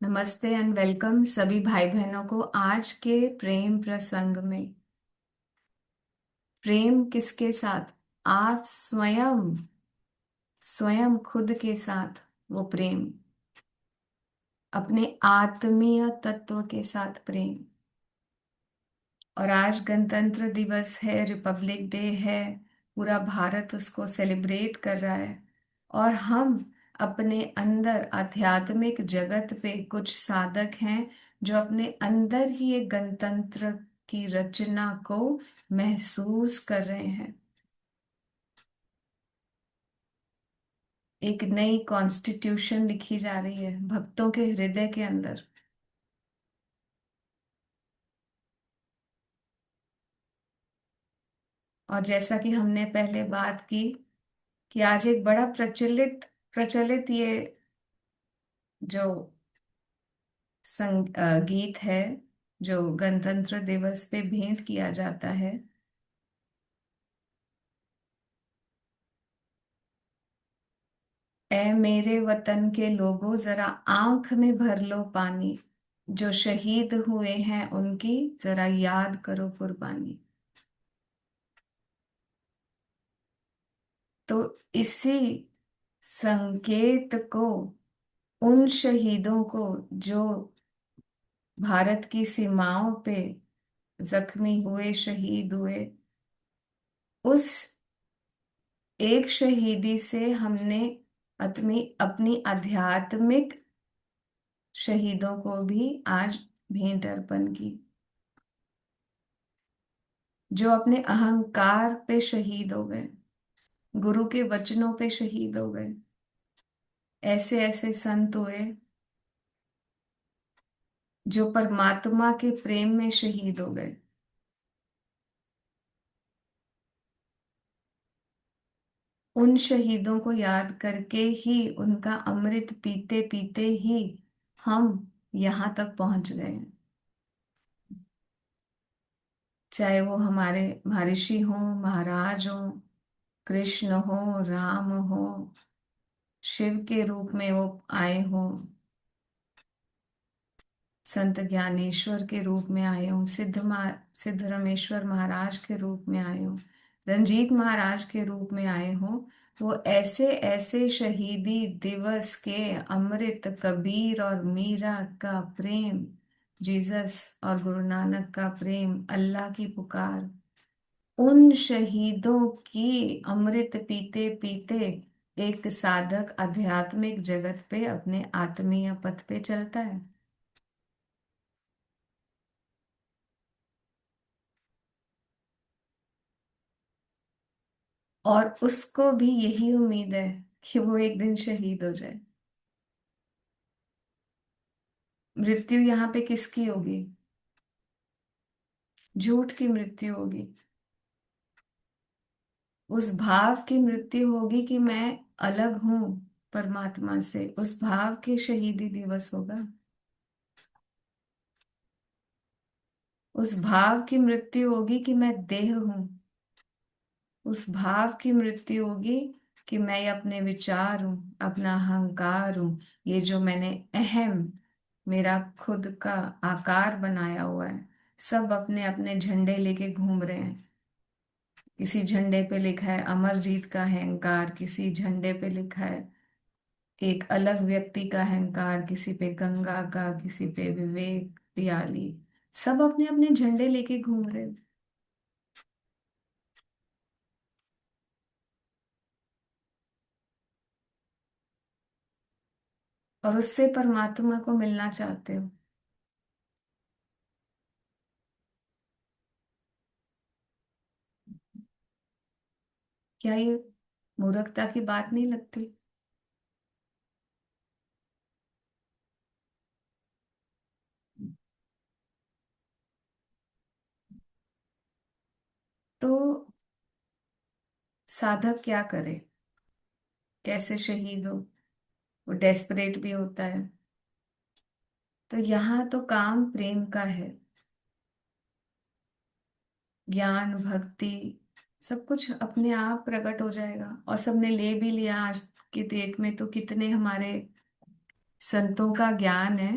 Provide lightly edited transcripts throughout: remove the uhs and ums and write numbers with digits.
नमस्ते and welcome सभी भाई बहनों को आज के प्रेम प्रसंग में। प्रेम किसके साथ? आप स्वयं स्वयं खुद के साथ वो प्रेम, अपने आत्मीय तत्व के साथ प्रेम। और आज गणतंत्र दिवस है, रिपब्लिक डे है। पूरा भारत उसको सेलिब्रेट कर रहा है। और हम अपने अंदर आध्यात्मिक जगत पे कुछ साधक हैं जो अपने अंदर ही एक गणतंत्र की रचना को महसूस कर रहे हैं। एक नई कॉन्स्टिट्यूशन लिखी जा रही है भक्तों के हृदय के अंदर। और जैसा कि हमने पहले बात की कि आज एक बड़ा प्रचलित प्रचलित ये जो गीत है जो गणतंत्र दिवस पे भेंट किया जाता है। ए मेरे वतन के लोगों, जरा आंख में भर लो पानी। जो शहीद हुए हैं उनकी जरा याद करो कुर्बानी। तो इसी संकेत को, उन शहीदों को जो भारत की सीमाओं पे जख्मी हुए, शहीद हुए, उस एक शहीदी से हमने अपनी अपनी आध्यात्मिक शहीदों को भी आज भेंट अर्पण की। जो अपने अहंकार पे शहीद हो गए, गुरु के वचनों पे शहीद हो गए। ऐसे ऐसे संत हुए जो परमात्मा के प्रेम में शहीद हो गए। उन शहीदों को याद करके ही, उनका अमृत पीते पीते ही हम यहाँ तक पहुंच गए हैं। चाहे वो हमारे महर्षि हो, महाराज हो, कृष्ण हो, राम हो, शिव के रूप में वो आए हो, संत ज्ञानेश्वर के रूप में आए हो, सिद्धरमेश्वर महाराज के रूप में आए हो, रंजीत महाराज के रूप में आए हो। वो ऐसे ऐसे शहीदी दिवस के अमृत, कबीर और मीरा का प्रेम, जीसस और गुरु नानक का प्रेम, अल्लाह की पुकार, उन शहीदों की अमृत पीते पीते एक साधक आध्यात्मिक जगत पे अपने आत्मीय पथ पे चलता है। और उसको भी यही उम्मीद है कि वो एक दिन शहीद हो जाए। मृत्यु यहाँ पे किसकी होगी? झूठ की मृत्यु होगी। उस भाव की मृत्यु होगी कि मैं अलग हूं परमात्मा से, उस भाव के शहीदी दिवस होगा। उस भाव की मृत्यु होगी कि मैं देह हूं। उस भाव की मृत्यु होगी कि मैं ये अपने विचार हूं, अपना अहंकार हूं, ये जो मैंने अहम, मेरा खुद का आकार बनाया हुआ है। सब अपने अपने झंडे लेके घूम रहे हैं। किसी झंडे पे लिखा है अमरजीत का अहंकार, किसी झंडे पे लिखा है एक अलग व्यक्ति का अहंकार, किसी पे गंगा का, किसी पे विवेक पियाली। सब अपने अपने झंडे लेके घूम रहे हैं। और उससे परमात्मा को मिलना चाहते हो। क्या ये मूर्खता की बात नहीं लगती? तो साधक क्या करे? कैसे शहीद हो? वो डेस्परेट भी होता है। तो यहाँ तो काम प्रेम का है। ज्ञान, भक्ति, सब कुछ अपने आप प्रकट हो जाएगा। और सबने ले भी लिया। आज की डेट में तो कितने हमारे संतों का ज्ञान है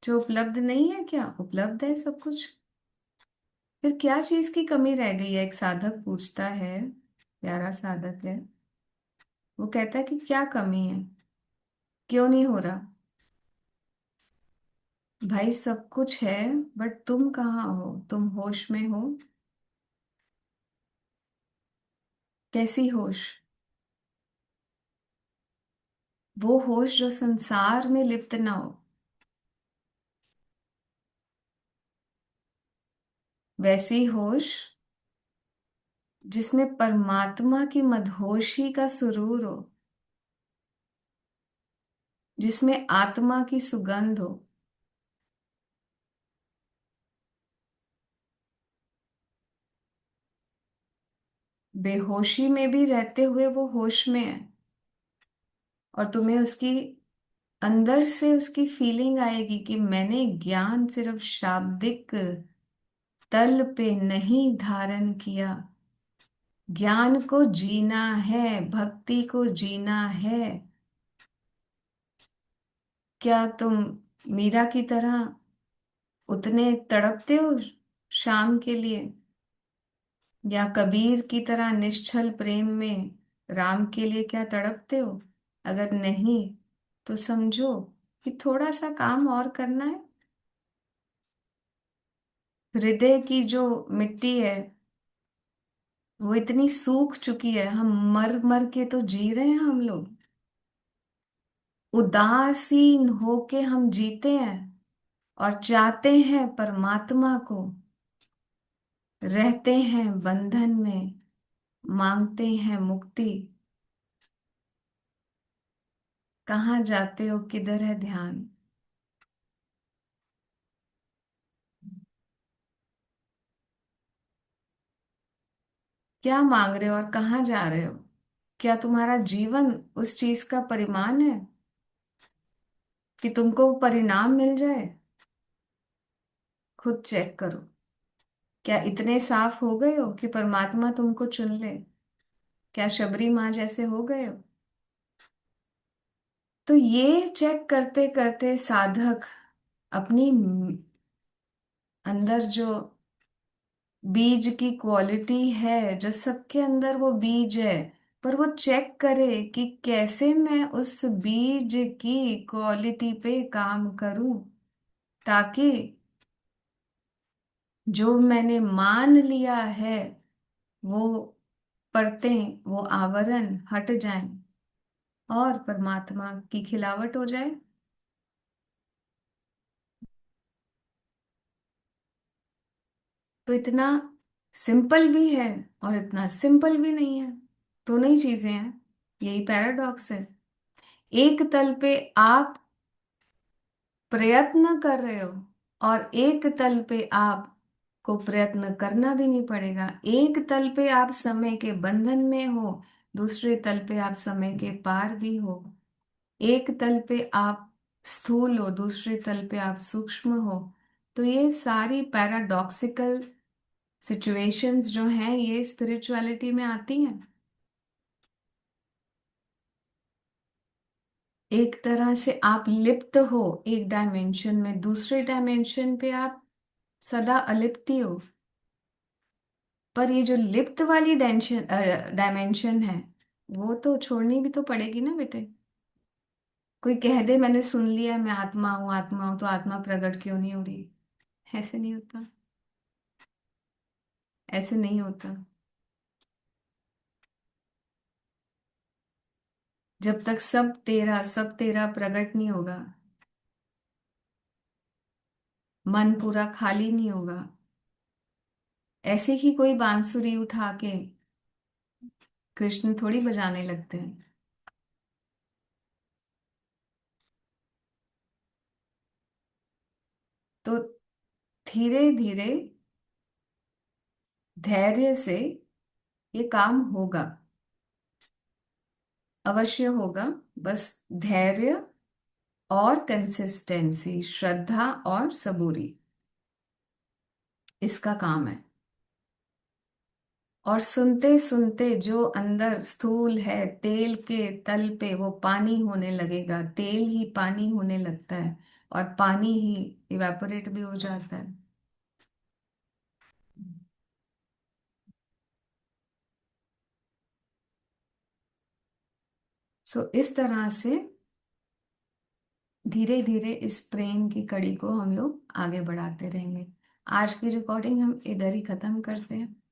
जो उपलब्ध नहीं है, क्या उपलब्ध है सब कुछ। फिर क्या चीज की कमी रह गई है, एक साधक पूछता है, प्यारा साधक है। वो कहता है कि क्या कमी है, क्यों नहीं हो रहा। भाई सब कुछ है, बट तुम कहाँ हो, तुम होश में हो। कैसी होश? वो होश जो संसार में लिप्त ना हो, वैसी होश जिसमें परमात्मा की मदहोशी का सुरूर हो, जिसमें आत्मा की सुगंध हो। बेहोशी में भी रहते हुए वो होश में है, और तुम्हें उसकी अंदर से उसकी फीलिंग आएगी कि मैंने ज्ञान सिर्फ शाब्दिक तल पे नहीं धारण किया, ज्ञान को जीना है, भक्ति को जीना है। क्या तुम मीरा की तरह उतने तड़पते हो शाम के लिए, या कबीर की तरह निश्चल प्रेम में राम के लिए क्या तड़पते हो? अगर नहीं, तो समझो कि थोड़ा सा काम और करना है। हृदय की जो मिट्टी है वो इतनी सूख चुकी है, हम मर मर के तो जी रहे हैं हम लोग, उदासीन होके हम जीते हैं, और चाहते हैं परमात्मा को, रहते हैं बंधन में, मांगते हैं मुक्ति। कहाँ जाते हो, किधर है ध्यान? क्या मांग रहे हो और कहाँ जा रहे हो? क्या तुम्हारा जीवन उस चीज का परिमाण है कि तुमको वो परिणाम मिल जाए? खुद चेक करो, क्या इतने साफ हो गए हो कि परमात्मा तुमको चुन ले? क्या शबरी माँ जैसे हो गए हो? तो ये चेक करते करते साधक अपनी अंदर जो बीज की क्वालिटी है, जो सबके अंदर वो बीज है, पर वो चेक करे कि कैसे मैं उस बीज की क्वालिटी पे काम करूं, ताकि जो मैंने मान लिया है वो परतें, वो आवरण हट जाएं, और परमात्मा की खिलावट हो जाए। तो इतना सिंपल भी है और इतना सिंपल भी नहीं है, दोनों ही चीजें हैं। यही पैराडॉक्स है। एक तल पे आप प्रयत्न कर रहे हो, और एक तल पे आप को प्रयत्न करना भी नहीं पड़ेगा। एक तल पे आप समय के बंधन में हो, दूसरे तल पे आप समय के पार भी हो। एक तल पे आप स्थूल हो, दूसरे तल पे आप सूक्ष्म हो। तो ये सारी पैराडॉक्सिकल सिचुएशंस जो हैं, ये स्पिरिचुअलिटी में आती हैं। एक तरह से आप लिप्त हो एक डायमेंशन में, दूसरे डायमेंशन पे आप सदा अलिप्ति हो। पर ये जो लिप्त वाली डायमेंशन डायमेंशन है, वो तो छोड़नी भी तो पड़ेगी ना बेटे। कोई कह दे मैंने सुन लिया, मैं आत्मा हूँ आत्मा हूँ, तो आत्मा प्रकट क्यों नहीं हो रही? ऐसे नहीं होता, ऐसे नहीं होता। जब तक सब तेरा प्रकट नहीं होगा, मन पूरा खाली नहीं होगा, ऐसे ही कोई बांसुरी उठा के कृष्ण थोड़ी बजाने लगते हैं। तो धीरे धीरे धैर्य से ये काम होगा, अवश्य होगा। बस धैर्य और कंसिस्टेंसी, श्रद्धा और सबूरी, इसका काम है। और सुनते सुनते जो अंदर स्थूल है तेल के तल पे, वो पानी होने लगेगा, तेल ही पानी होने लगता है, और पानी ही इवेपोरेट भी हो जाता है। सो इस तरह से धीरे धीरे इस प्रेम की कड़ी को हम लोग आगे बढ़ाते रहेंगे। आज की रिकॉर्डिंग हम इधर ही खत्म करते हैं।